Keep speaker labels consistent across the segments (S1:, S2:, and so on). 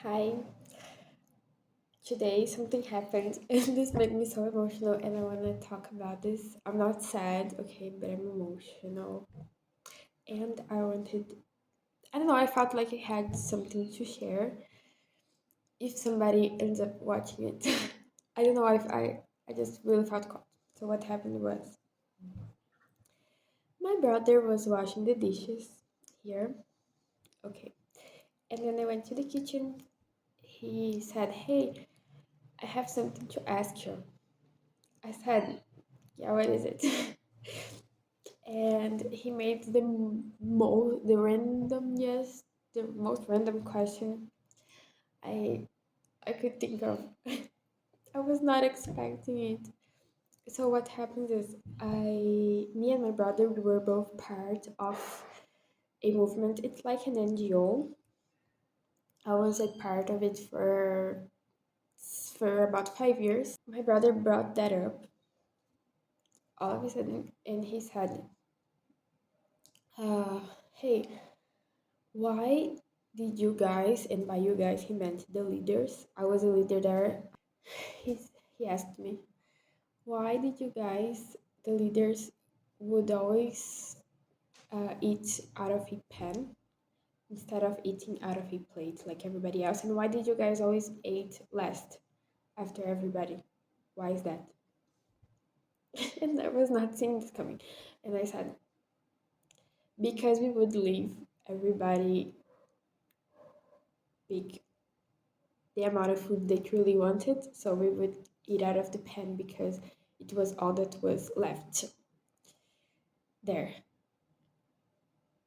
S1: Hi, today something happened and this made me so emotional and I want to talk about this. I'm not sad, okay, but I'm emotional. And I don't know, I felt like I had something to share if somebody ends up watching it. I don't know if I just really felt caught. So what happened was my brother was washing the dishes here, okay. And when I went to the kitchen, he said, "Hey, I have something to ask you." I said, "Yeah, what is it?" And he made the most random question I I could think of. I was not expecting it. So what happens is me and my brother were both part of a movement. It's like an NGO. I was a part of it for about 5 years. My brother brought that up all of a sudden, and he said, "Hey, why did you guys," and by you guys he meant the leaders, I was a leader there, he's, he asked me, "Why did you guys, the leaders, would always eat out of a pan instead of eating out of a plate like everybody else? And why did you guys always eat last after everybody? Why is that?" And I was not seeing this coming. And I said, "Because we would leave everybody pick the amount of food they truly wanted, so we would eat out of the pan because it was all that was left there."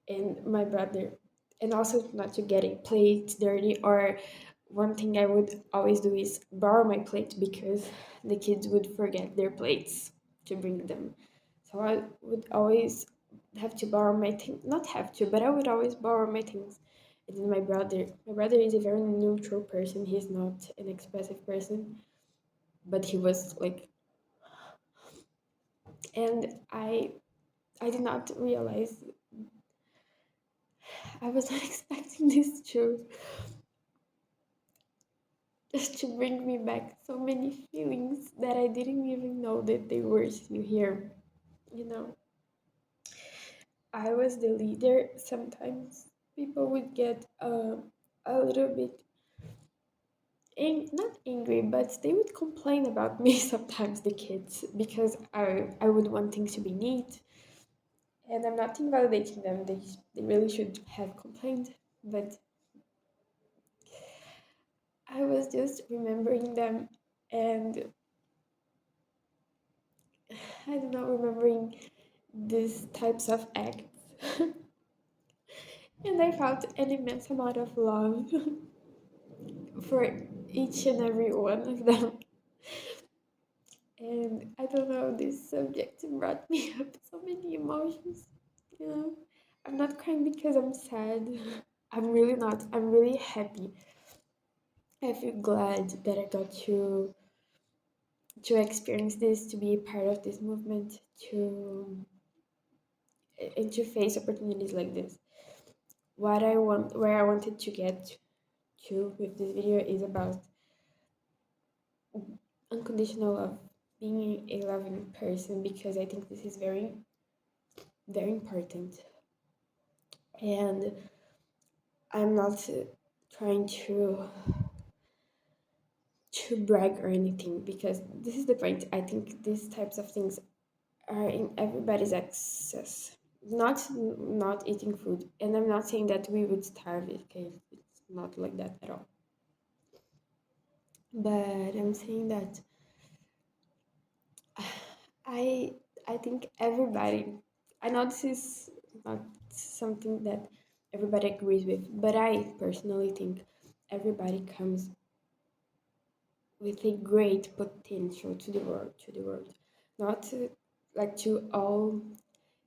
S1: And my brother, and also not to get a plate dirty, or one thing I would always do is borrow my plate because the kids would forget their plates to bring them. So I would always have to borrow my thing, not have to, but I would always borrow my things. And then my brother is a very neutral person. He's not an expressive person, but he was like, and I did not realize, I was not expecting this to just to bring me back so many feelings that I didn't even know that they were still here. You know, I was the leader. Sometimes people would get a little bit not angry, but they would complain about me sometimes, the kids, because I would want things to be neat. And I'm not invalidating them. They really should have complained, but I was just remembering them, and I don't know, remembering these types of acts. And I felt an immense amount of love for each and every one of them. And I don't know, this subject brought me up so many emotions. You know, I'm not crying because I'm sad. I'm really not. I'm really happy. I feel glad that I got to experience this, to be a part of this movement, to and to face opportunities like this. Where I wanted to get to with this video is about unconditional love, being a loving person, because I think this is very, very important. And I'm not trying to brag or anything, because this is the point. I think these types of things are in everybody's access. Not eating food, and I'm not saying that we would starve. Okay, it's not like that at all. But I'm saying that I I think everybody. I know this is not something that everybody agrees with, but I personally think everybody comes with a great potential to the world. Not like to all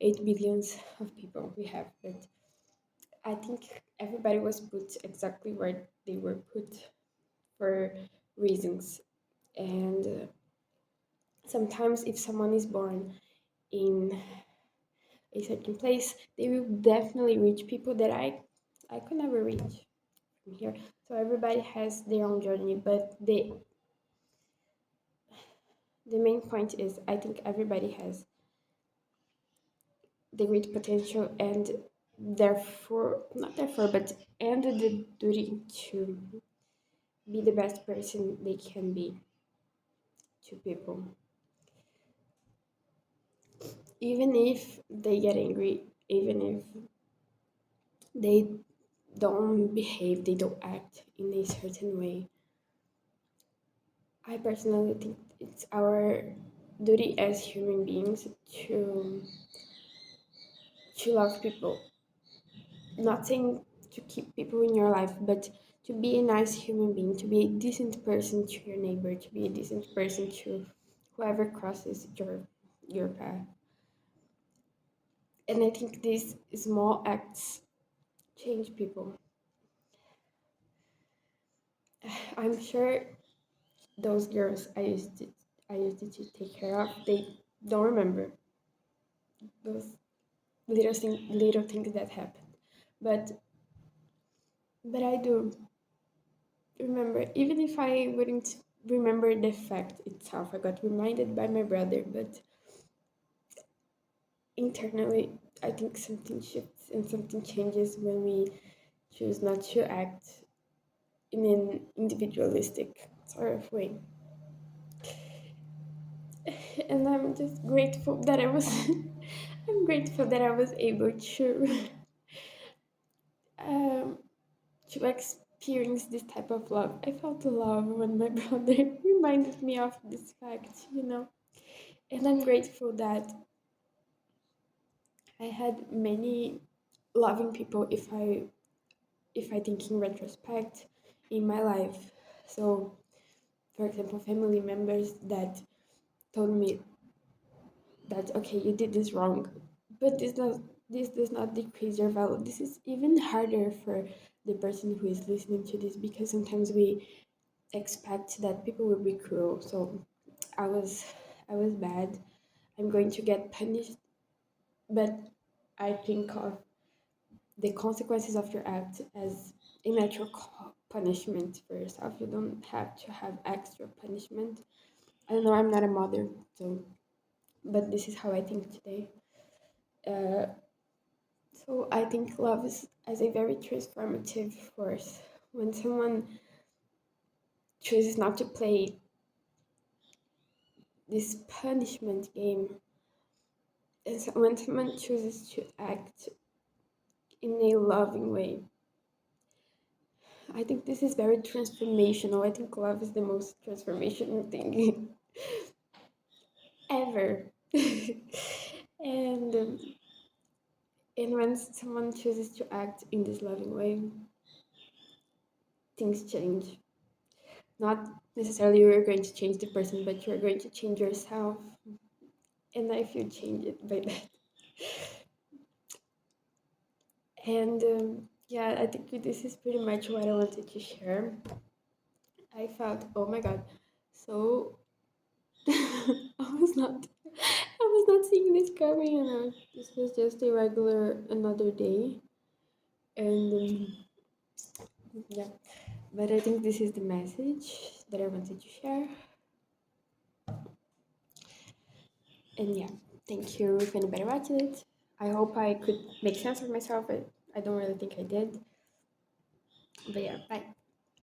S1: 8 billions of people we have, but I think everybody was put exactly where they were put for reasons. And sometimes, if someone is born in a certain place, they will definitely reach people that I could never reach. here. So everybody has their own journey, but the main point is I think everybody has the great potential and therefore not therefore but and the duty to be the best person they can be to people, even if they get angry, even if they don't behave, they don't act in a certain way. I personally think it's our duty as human beings to to love people. Not saying to keep people in your life, but to be a nice human being, to be a decent person to your neighbor, to be a decent person to whoever crosses your path. And I think these small acts change people. I'm sure those girls I used to take care of, they don't remember those little things that happened. But but I do remember, even if I wouldn't remember the fact itself. I got reminded by my brother, but internally, I think something shifts and something changes when we choose not to act in an individualistic sort of way. And I'm just grateful that I was, I'm grateful that I was able um, to experience this type of love. I felt love when my brother reminded me of this fact. And I'm grateful that I had many loving people if I think in retrospect in my life. So for example, family members that told me that okay, you did this wrong, but this does not decrease your value. This is even harder for the person who is listening to this because sometimes we expect that people will be cruel. So I was I was bad. I'm going to get punished, but I think of the consequences of your act as a natural punishment for yourself. You don't have to have extra punishment. I don't know, I'm not a mother, so but this is how I think today. Uh, so I think love is as a very transformative force. When someone chooses not to play this punishment game, and when someone chooses to act in a loving way, I think this is very transformational. I think love is the most transformational thing ever. and um, and when someone chooses to act in this loving way, things change. Not necessarily you're going to change the person, but you're going to change yourself. And I feel changed by that. And yeah, I think this is pretty much what I wanted to share. I felt, oh my god, so I was not seeing this coming, and this was just a regular another day, and yeah. But I think this is the message that I wanted to share, and yeah, thank you if anybody watched it. I hope I could make sense of myself. I don't really think I did, but yeah, bye.